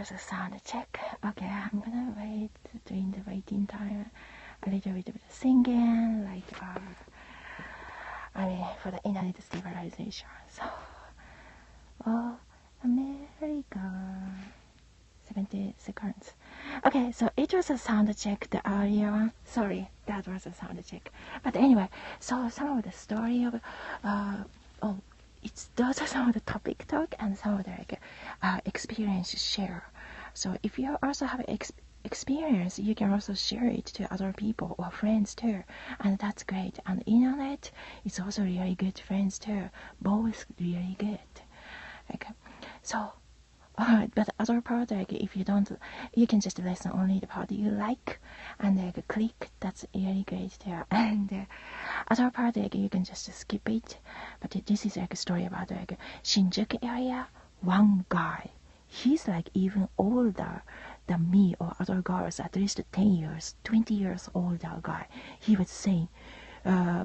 was a sound check. Okay, I'm gonna wait during the waiting time a little bit of singing, like for the internet stabilization. So, oh, America, 70 seconds. Okay, so it was a sound check, the earlier one. Sorry, that was a sound check. But anyway, so some of the story of, those are some of the topic talk and some of the experience share. So if you also have experience, you can also share it to other people or friends too, and that's great. And internet is also really good friends too, both really good. Okay, so but other part, like if you don't, you can just listen only the part you like and like click. That's really great there. And other part, like you can just skip it. But this is like a story about like Shinjuku area. One guy, he's like even older than me or other girls, at least 10 years, 20 years older guy. He was saying,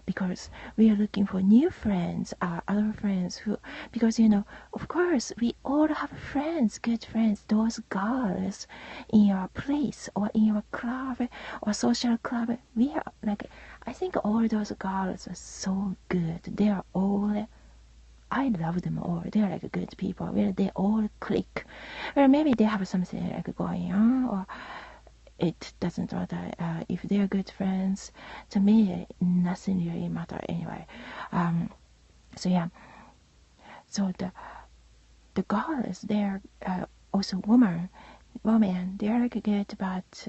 because we are looking for new friends, other friends who, because of course we all have friends, good friends, those girls in your place or in your club or social club. We are like, I think all those girls are so good. They are all, I love them all. They are like good people. Where they all click. Or maybe they have something like going on, or it doesn't matter. If they are good friends, to me, nothing really matter anyway. So yeah. So the girls, they're also women. They are like good, but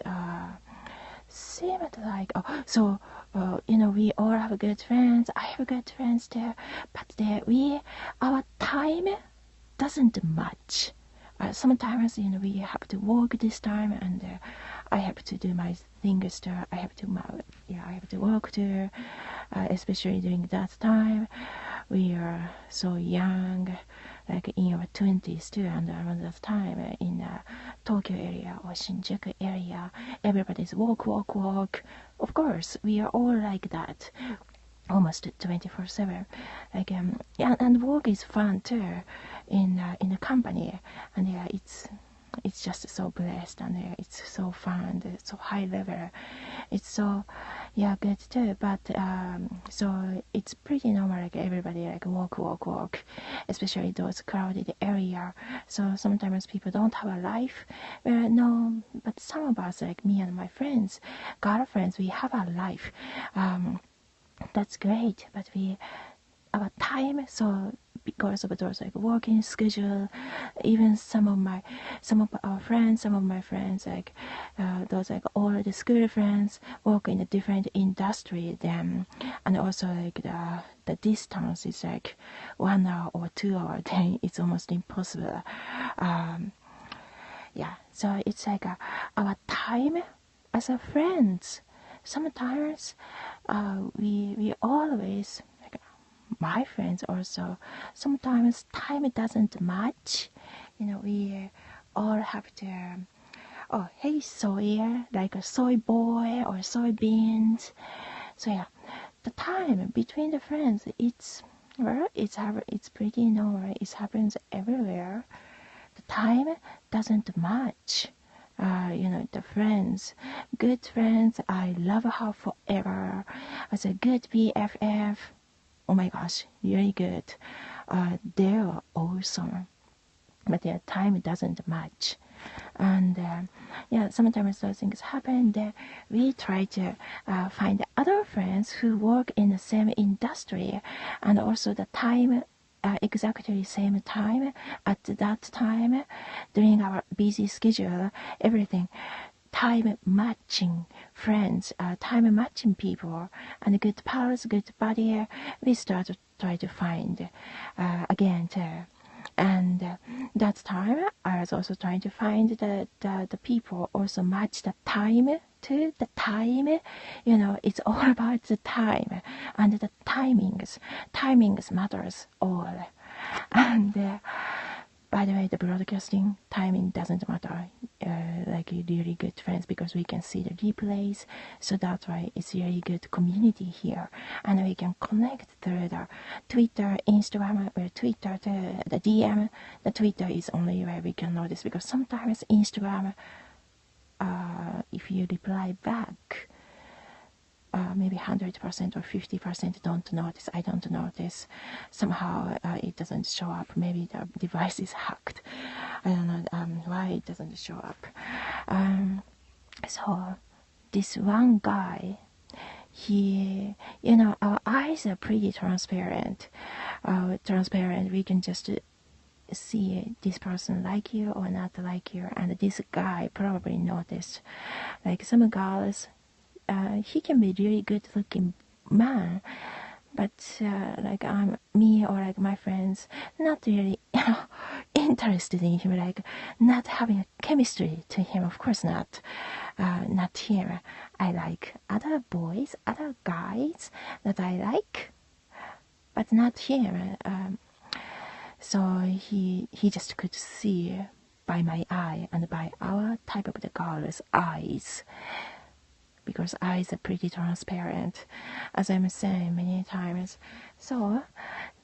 seem like we all have good friends. I have good friends there, but our time doesn't match. Sometimes we have to work this time, and I have to do my things there. I have to work there, especially during that time. We are so young, like in our 20s too, and around that time in Tokyo area or Shinjuku area, everybody's work. Of course, we are all like that, almost 24/7. Like and work is fun too in the company, and it's just so blessed, and it's so fun, it's so high level, it's so good too. But so it's pretty normal, like everybody like work, especially those crowded area. So sometimes people don't have a life. No, but some of us, like me and my friends, girlfriends, we have a life. That's great, but our time, so because of those like working schedule, even some of my friends, like those like all the school friends work in a different industry then, and also like the distance is like 1 hour or 2 hours, then it's almost impossible. So it's like our time as a friends. Sometimes we always, like my friends also, sometimes time doesn't match. We all have to, oh hey soy, like a soy boy or soybeans. So yeah, the time between the friends, it's pretty normal. It happens everywhere. The time doesn't match. The friends, good friends, I love her forever. As a good BFF, oh my gosh, really good. They're awesome, but their time doesn't match. And sometimes those things happen. Then we try to find other friends who work in the same industry, and also the time, exactly same time at that time during our busy schedule, everything. Time matching friends, time matching people, and good pals, good buddy. We start to try to find again too. And that time, I was also trying to find the people also match the time to the time. It's all about the time and the timings. Timings matters all. And By the way, the broadcasting timing doesn't matter. Like really good friends because we can see the replays, so that's why it's really good community here, and we can connect through the Twitter, Instagram, or Twitter to the DM. The Twitter is only where we can notice because sometimes Instagram, if you reply back, maybe 100% or 50% don't notice. I don't notice. Somehow it doesn't show up. Maybe the device is hacked. I don't know why it doesn't show up. So this one guy, he, our eyes are pretty transparent. We can just see this person like you or not like you. And this guy probably noticed. Like some girls, he can be really good looking man, but like me or like my friends not really interested in him, like not having a chemistry to him. Of course not him. I like other boys, other guys that I like, but not him. So he just could see by my eye and by our type of the girl's eyes, because eyes are pretty transparent, as I'm saying many times. So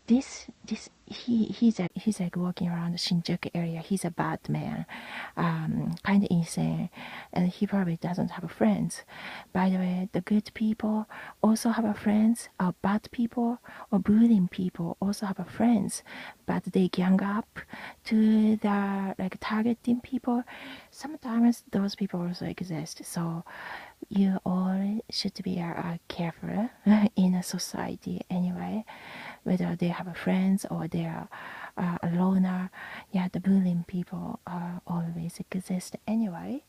he's like walking around the Shinjuku area. He's a bad man, kind of insane, and he probably doesn't have friends. By the way, the good people also have friends, or bad people or bullying people also have friends, but they gang up to the like targeting people. Sometimes those people also exist. So you all should be careful in a society anyway, whether they have friends or they are a loner. Yeah, the bullying people always exist anyway.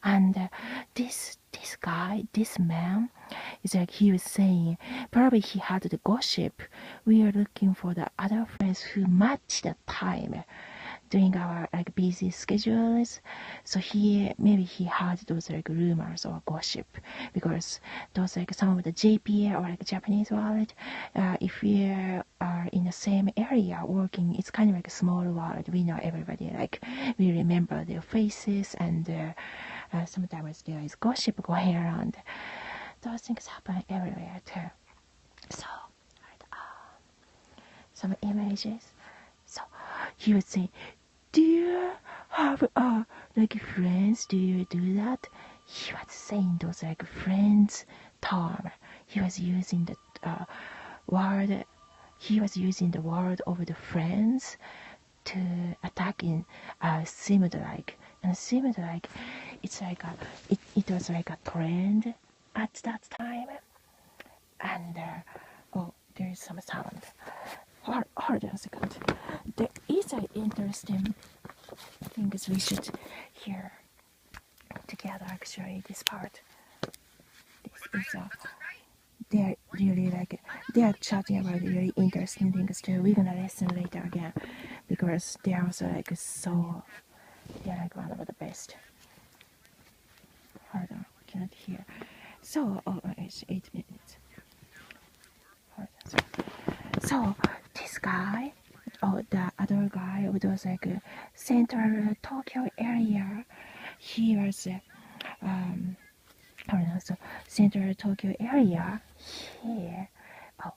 And this guy, this man, is like he was saying, probably he had the gossip. We are looking for the other friends who match the time during our like busy schedules. So maybe he heard those like rumors or gossip, because those like some of the JPA or like Japanese world, if we are in the same area working, it's kind of like a small world. We know everybody, like we remember their faces, and sometimes there is gossip going around. Those things happen everywhere too. So some images. So he would say, do you have like friends? Do you do that? He was saying those like friends term. He was using the word. He was using the word of the friends to attacking seemed like, and seemed like it's like it was like a trend at that time. And oh, there is some sound. Hold on a second. There is an interesting things we should hear together. Actually, this part. This is they're really like they're chatting about really interesting things too. We're gonna listen later again, because they're also like they're like one of the best. Hold on, I cannot hear. So it's 8 minutes. Hold on. So this guy, the other guy of those like central Tokyo area, he was so central Tokyo area here. Oh,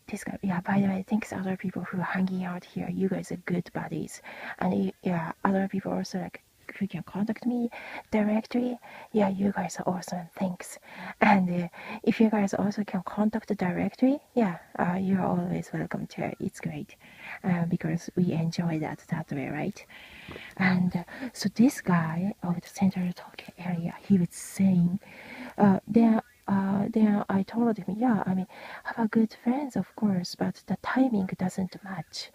this guy. Yeah, by the way, thanks other people who are hanging out here. You guys are good buddies, and yeah, other people also like who can contact me directly. Yeah, you guys are awesome. Thanks. And if you guys also can contact directly, yeah, you're always welcome to. It's great because we enjoy that way, right? And so this guy of the central Tokyo area, he was saying, then I told him, yeah, I mean, have a good friends, of course, but the timing doesn't match.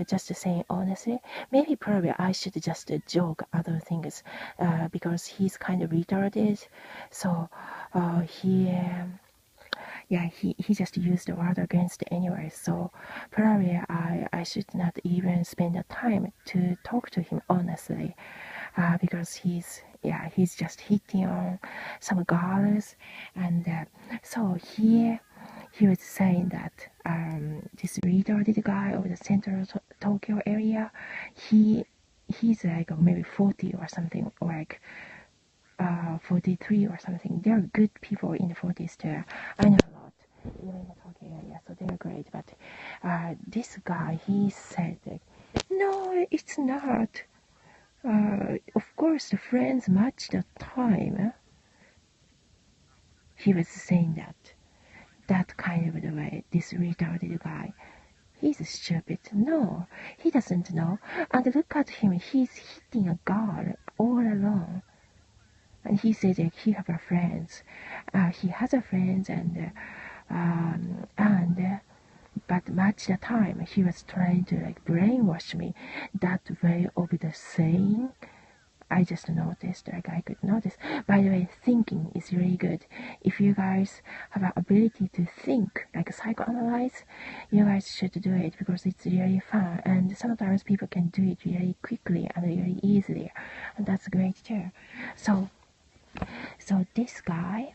Just saying honestly, maybe probably I should just joke other things because he's kind of retarded. So he just used the word against anyway. So probably I should not even spend the time to talk to him honestly, because he's just hitting on some girls, and so he he was saying that this retarded guy of the central Tokyo area, he's like maybe 40 or something, like 43 or something. They're good people in the 40s too. I know a lot even in the Tokyo area, so they're great. But this guy, he said, no, it's not. Of course, the friends match the time. He was saying that kind of the way, this retarded guy. He's stupid. No, he doesn't know. And look at him, he's hitting a girl all alone. And he said that he have a friends. He has a friends and but much the time he was trying to like brainwash me. That way of the saying, I just noticed, like I could notice. By the way, thinking is really good. If you guys have an ability to think, like psychoanalyze, you guys should do it because it's really fun. And sometimes people can do it really quickly and really easily, and that's great too. So this guy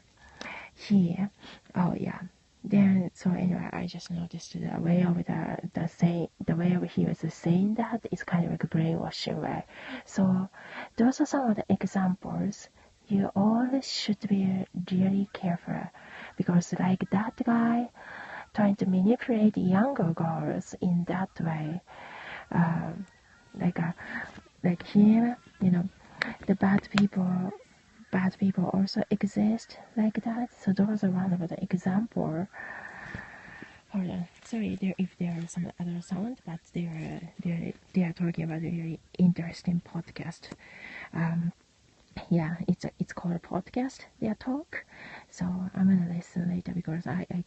here, oh yeah. Then so anyway, I just noticed the way of the way of he was saying that is kind of like a brainwashing way. So those are some of the examples. You always should be really careful because like that guy trying to manipulate younger girls in that way, um, like him, the bad people also exist like that. So those are one of the example. Hold on, sorry if there are some other sound, but they are talking about a really interesting podcast. Yeah, it's called a podcast. Their talk. So I'm gonna listen later because I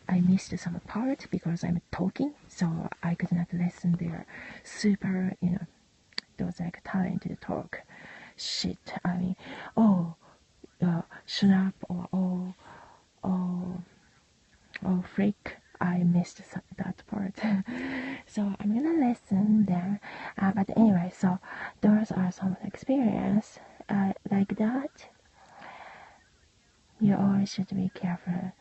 missed some part because I'm talking, so I could not listen their super those like talented talk. Shit, I mean, oh, snap or oh freak, I missed that part. So I'm gonna listen there. But anyway, so those are some experience like that. You always should be careful.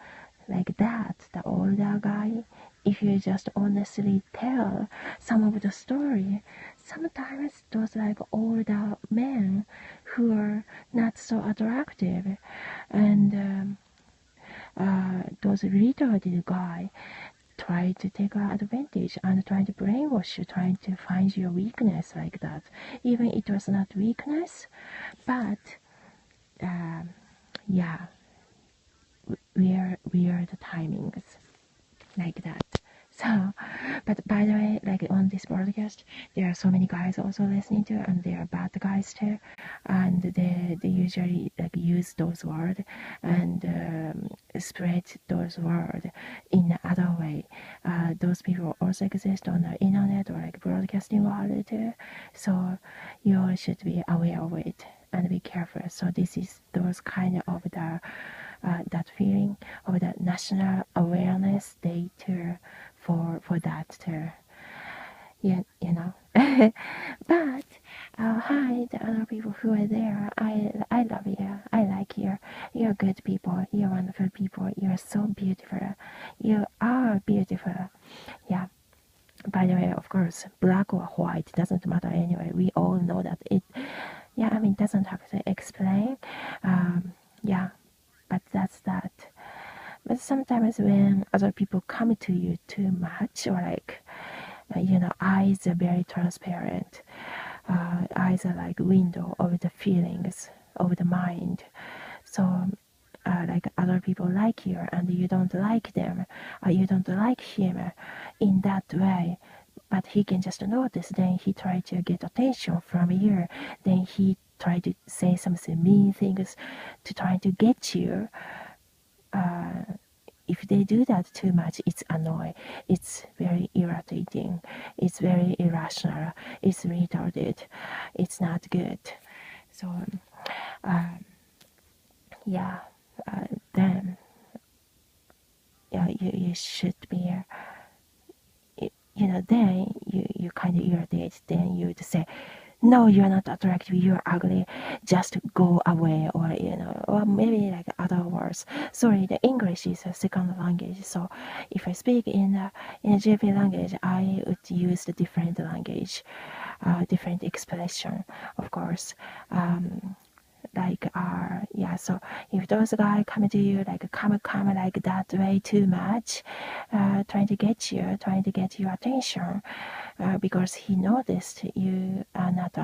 Like that, the older guy, if you just honestly tell some of the story, sometimes those like older men who are not so attractive and those retarded guy try to take advantage and try to brainwash you, trying to find your weakness like that. Even it was not weakness, but yeah, weird timings like that. So, but by the way, like on this broadcast, there are so many guys also listening to, and they are bad guys too, and they usually like use those words and spread those words in other way. Those people also exist on the internet or like broadcasting world too. So you all should be aware of it and be careful. So this is those kind of the that feeling of the National Awareness Day too, for that too. Yeah, But hi, the other people who are there. I love you. I like you. You're good people. You're wonderful people. You're so beautiful. You are beautiful. Yeah. By the way, of course, black or white doesn't matter anyway. We all know that it. Yeah, I mean, doesn't have to explain. Yeah, but that's that. But sometimes when other people come to you too much, or like, eyes are very transparent. Eyes are like window of the feelings of the mind. So, like other people like you and you don't like them, or you don't like him in that way. But he can just notice. Then he try to get attention from you. Then he try to say some mean things to try to get you. If they do that too much, it's annoying. It's very irritating. It's very irrational. It's retarded. It's not good. So, yeah. Then, yeah, you should be. Then you kind of irritate. Then you'd say, no, you're not attractive, you're ugly, just go away, or or maybe like other words. Sorry, the English is a second language, so if I speak in a JP language, I would use the different language, different expression, of course. Yeah, so if those guys come to you like come like that way too much, trying to get your attention, because he noticed you are not